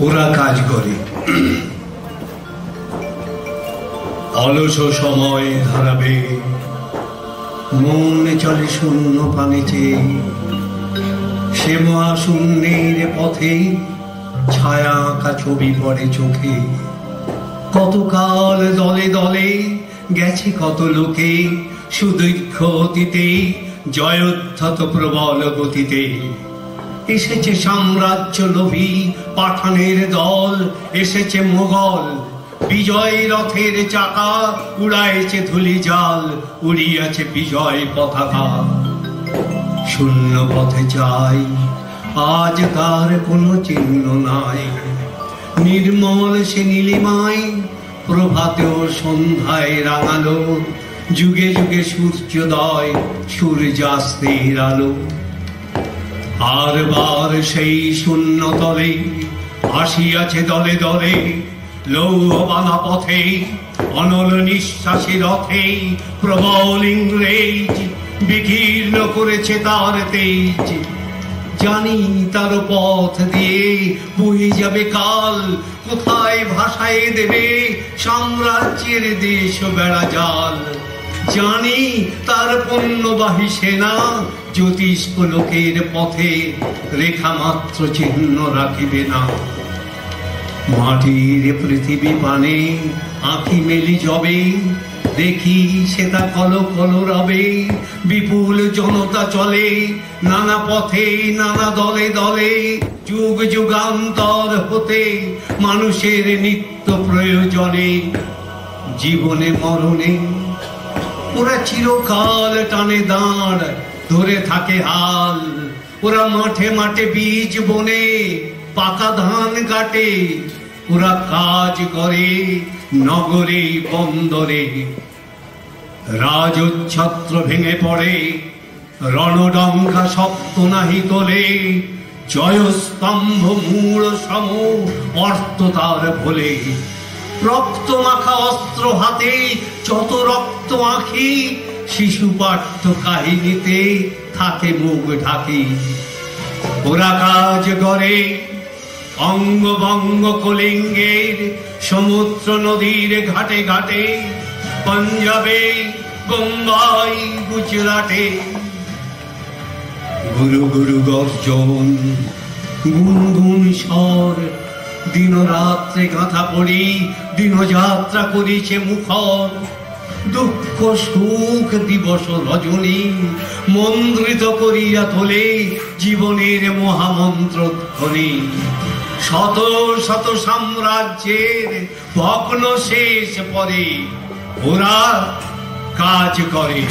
ওরা কাজ করে। অলস সময় ধারাবে, মনে চলে শূন্য পানে চেয়ে। সে মহাশূন্যের পথে ছায়া আঁকা ছবি পড়ে চোখে। কতকাল দলে দলে গেছে কত লোকে, সুদীর্ঘ অতীতে জয়োদ্ধত প্রবল গতিতে। এসেছে সাম্রাজ্য লোভী পাঠানের দল, এসেছে মোগল বিজয় রথের চাকা, উড়াইছে ধুলি জাল, উড়িয়াছে বিজয় পতাকা। শূন্য পথে যাই, আজ তার কোনো চিহ্ন নাই। নির্মল সে নীলিমায় প্রভাতে ও সন্ধ্যায় রাঙালো, যুগে যুগে সূর্যোদয় সূর্যাস্তের আলো। আর বার সেই শূন্য তলে আসিয়াছে দলে দলে, লৌহবানা পথে অনল নিঃশ্বাসী রথে। প্রবল ইংরেজ বিকীর্ণ করেছে তার তেজ, জানি তার পথ দিয়ে বয়ে যাবে কাল। কোথায় ভাসায় দেবে সাম্রাজ্যের দেশ বেড়া জাল, জানি তার পণ্যবাহী সেনা জ্যোতিষ্ক লোকের পথে রেখা মাত্র চিহ্ন রাখিবে না। মাটির পৃথিবী পানে আঁখি মেলি যবে, দেখি সেটা কলো কলো রবে। বিপুল জনতা চলে নানা পথে নানা দলে দলে, যুগ যুগান্তর হতে মানুষের নিত্য প্রয়োজনে। জীবনে মরণে ওরা চিরকাল টানে দাঁড়, ধরে থাকে হাল। ওরা মাঠে মাঠে বীজ বনে পাকা ধান কাটে, ওরা কাজ করে নগরে বন্দরে। রাজচ্ছত্র ভেঙে পড়ে, রণডঙ্কা শব্দ নাহি তোলে। জয়স্তম্ভ মূল সম অর্থ তার ভোলে। রক্ত মাখা অস্ত্র হাতে যত রক্ত আঁখি, শিশু পাঠ্য কাহিনীতে থাকে মুখ ঢাকি। ওরা কাজ করে অঙ্গ বঙ্গ কলিঙ্গের, সমুদ্র নদীর ঘাটে ঘাটে। পাঞ্জাবে বোম্বাই গুজরাটে গুরু গুরু গর্জন গুনগুন স্বর। দিন রাত্রে গাঁথা পড়ি দিনযাত্রা করিছে মুখর। দুঃখ সুখ দিবস রজনী মন্ত্রিত করিয়া তোলে জীবনের মহামন্ত্র ধ্বনি। শত শত সাম্রাজ্যের ভগ্ন শেষ পরে ওরা কাজ করে।